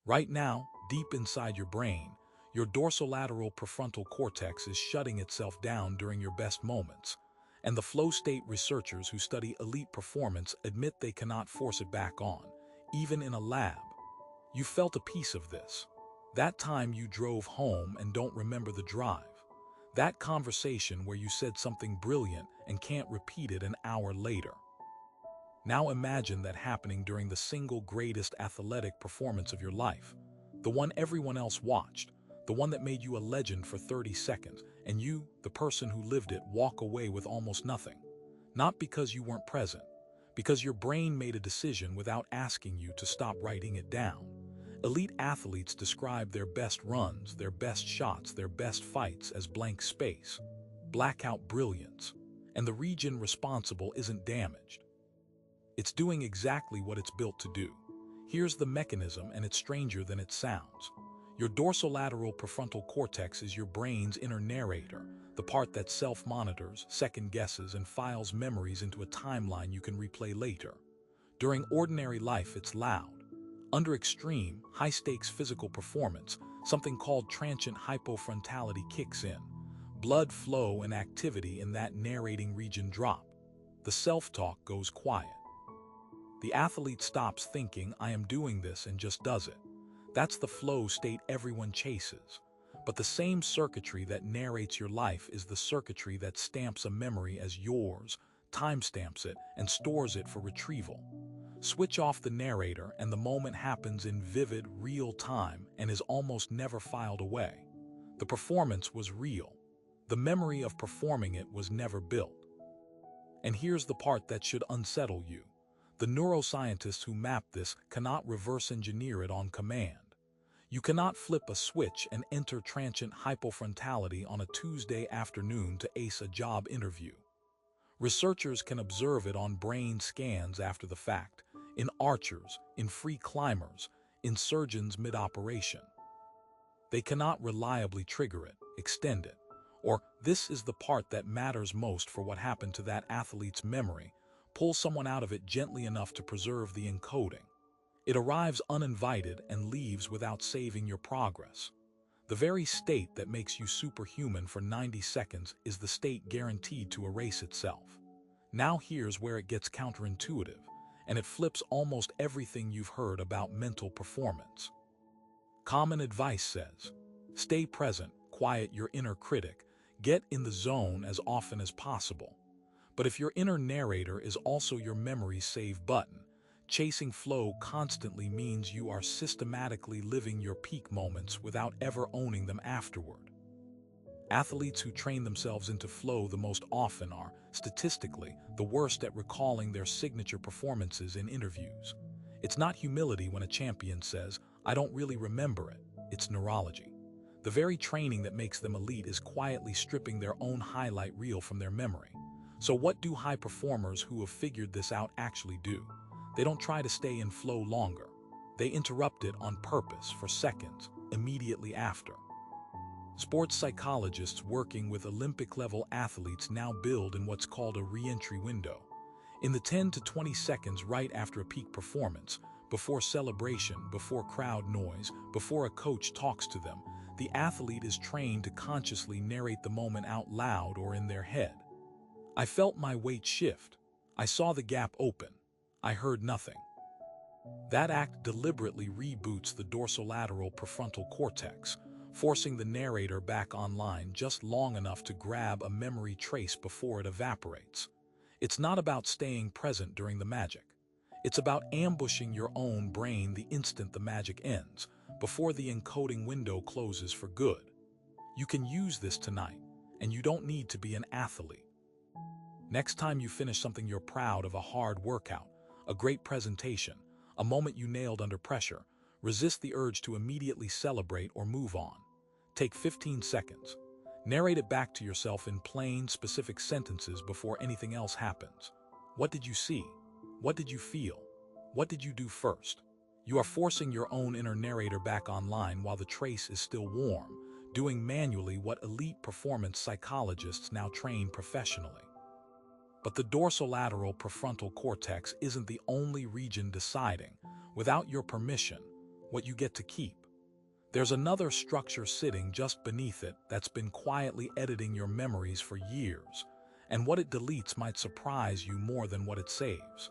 Right now, deep inside your brain, your dorsolateral prefrontal cortex is shutting itself down during your best moments, and the flow state researchers who study elite performance admit they cannot force it back on, even in a lab. You felt a piece of this. That time you drove home and don't remember the drive. That conversation where you said something brilliant and can't repeat it an hour later. Now imagine that happening during the single greatest athletic performance of your life. The one everyone else watched, the one that made you a legend for 30 seconds, and you, the person who lived it, walk away with almost nothing. Not because you weren't present, because your brain made a decision without asking you to stop writing it down. Elite athletes describe their best runs, their best shots, their best fights as blank space, blackout brilliance, and the region responsible isn't damaged. It's doing exactly what it's built to do. Here's the mechanism, and it's stranger than it sounds. Your dorsolateral prefrontal cortex is your brain's inner narrator, the part that self-monitors, second-guesses, and files memories into a timeline you can replay later. During ordinary life, it's loud. Under extreme, high-stakes physical performance, something called transient hypofrontality kicks in. Blood flow and activity in that narrating region drop. The self-talk goes quiet. The athlete stops thinking, "I am doing this," and just does it. That's the flow state everyone chases. But the same circuitry that narrates your life is the circuitry that stamps a memory as yours, timestamps it, and stores it for retrieval. Switch off the narrator and the moment happens in vivid, real time and is almost never filed away. The performance was real. The memory of performing it was never built. And here's the part that should unsettle you. The neuroscientists who map this cannot reverse engineer it on command. You cannot flip a switch and enter transient hypofrontality on a Tuesday afternoon to ace a job interview. Researchers can observe it on brain scans after the fact, in archers, in free climbers, in surgeons mid-operation. They cannot reliably trigger it, extend it, or this is the part that matters most for what happened to that athlete's memory, pull someone out of it gently enough to preserve the encoding. It arrives uninvited and leaves without saving your progress. The very state that makes you superhuman for 90 seconds is the state guaranteed to erase itself. Now here's where it gets counterintuitive, and it flips almost everything you've heard about mental performance. Common advice says, stay present, quiet your inner critic, get in the zone as often as possible. But if your inner narrator is also your memory save button, chasing flow constantly means you are systematically living your peak moments without ever owning them afterward. Athletes who train themselves into flow the most often are, statistically, the worst at recalling their signature performances in interviews. It's not humility when a champion says, "I don't really remember it." It's neurology. The very training that makes them elite is quietly stripping their own highlight reel from their memory. So what do high performers who have figured this out actually do? They don't try to stay in flow longer. They interrupt it on purpose for seconds, immediately after. Sports psychologists working with Olympic-level athletes now build in what's called a re-entry window. In the 10 to 20 seconds right after a peak performance, before celebration, before crowd noise, before a coach talks to them, the athlete is trained to consciously narrate the moment out loud or in their head. I felt my weight shift. I saw the gap open. I heard nothing. That act deliberately reboots the dorsolateral prefrontal cortex, forcing the narrator back online just long enough to grab a memory trace before it evaporates. It's not about staying present during the magic. It's about ambushing your own brain the instant the magic ends, before the encoding window closes for good. You can use this tonight, and you don't need to be an athlete. Next time you finish something you're proud of, a hard workout, a great presentation, a moment you nailed under pressure, resist the urge to immediately celebrate or move on. Take 15 seconds. Narrate it back to yourself in plain, specific sentences before anything else happens. What did you see? What did you feel? What did you do first? You are forcing your own inner narrator back online while the trace is still warm, doing manually what elite performance psychologists now train professionally. But the dorsolateral prefrontal cortex isn't the only region deciding, without your permission, what you get to keep. There's another structure sitting just beneath it that's been quietly editing your memories for years, and what it deletes might surprise you more than what it saves.